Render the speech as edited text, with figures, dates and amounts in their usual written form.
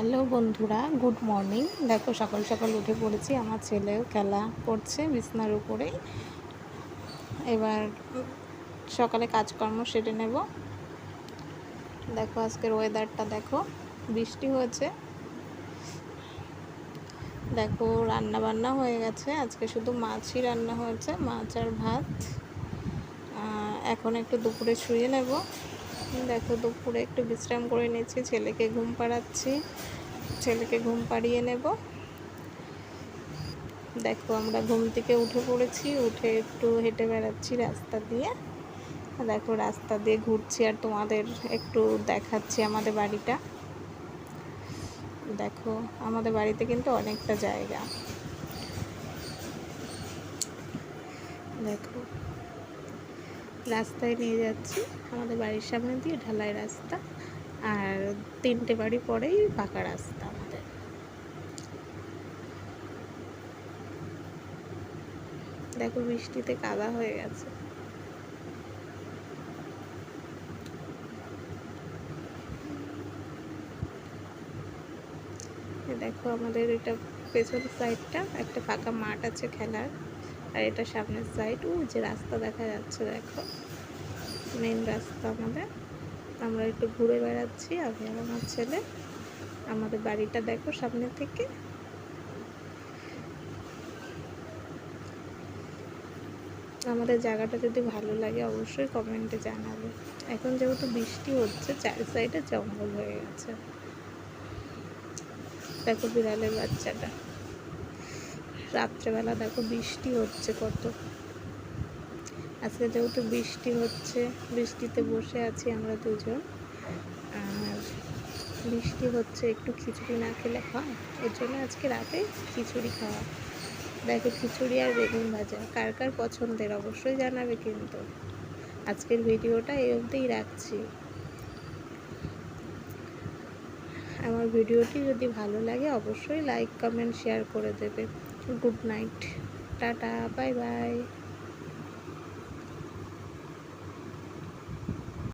Hello বন্ধুরা, good morning. দেখো সকাল সকাল উঠে পড়েছি, আমার ছেলেও খেলা করছে বিছনার উপরেই। এবার সকালে কাজকর্ম সেরে নেব। দেখো আজকের ওয়েদারটা দেখো, বৃষ্টি হয়েছে। দেখো রান্না বান্না হয়ে গেছে, আজকে শুধু মাছই রান্না হয়েছে, মাছ আর ভাত। এখন একটু দুপুরে শুয়ে নেব। দেখো দুপুরে একটু বিশ্রাম করে নিচ্ছি, ছেলেকে ঘুম পাড়াচ্ছি, ছেলেকে ঘুম পাড়িয়ে নেব। দেখো আমরা ঘুম থেকে উঠে পড়েছি, উঠে একটু হেঁটে বেড়াচ্ছি রাস্তা দিয়ে। দেখো রাস্তা দিয়ে ঘুরছি আর তোমাদের একটু দেখাচ্ছি আমাদের বাড়িটা। দেখো আমাদের বাড়িতে কিন্তু অনেকটা জায়গা। দেখো রাস্তায় নিয়ে যাচ্ছি, আমাদের বাড়ির সামনে দিয়ে ঢালাই রাস্তা, আর 3টে বাড়ি পরেই পাকা রাস্তা আমাদের। দেখো বৃষ্টিতে কাদা হয়ে গেছে। দেখো আমাদের এটা পেছন সাইডটা একটা ফাঁকা মাঠ আছে খেলার, আর এটা সামনের সাইড। যে রাস্তা দেখা যাচ্ছে, দেখো মেন রাস্তা আমাদের। আমরা একটু ঘুরে বেড়াচ্ছি, আমি আর আমার ছেলে। আমাদের বাড়িটা দেখো সামনে থেকে। আমাদের জায়গাটা যদি ভালো লাগে অবশ্যই কমেন্টে জানাবে। এখন যেহেতু বৃষ্টি হচ্ছে, চার সাইডে জঙ্গল হয়ে গেছে। দেখো বিড়ালের বাচ্চাটা। রাত্রেবেলা দেখো বৃষ্টি হচ্ছে কত। আজকে যেহেতু বৃষ্টি হচ্ছে, বৃষ্টিতে বসে আছি আমরা দুজন। আর বৃষ্টি হচ্ছে, একটু খিচুড়ি না খেলে হয়, এর জন্য আজকে রাতে খিচুড়ি খাওয়া। দেখো খিচুড়ি আর বেগুন ভাজা, কার কার পছন্দের অবশ্যই জানাবে কিন্তু। আজকের ভিডিওটা এই অবধিই রাখছি। আমার ভিডিওটি যদি ভালো লাগে অবশ্যই লাইক কমেন্ট শেয়ার করে দেবে। Good night, tata, bye bye.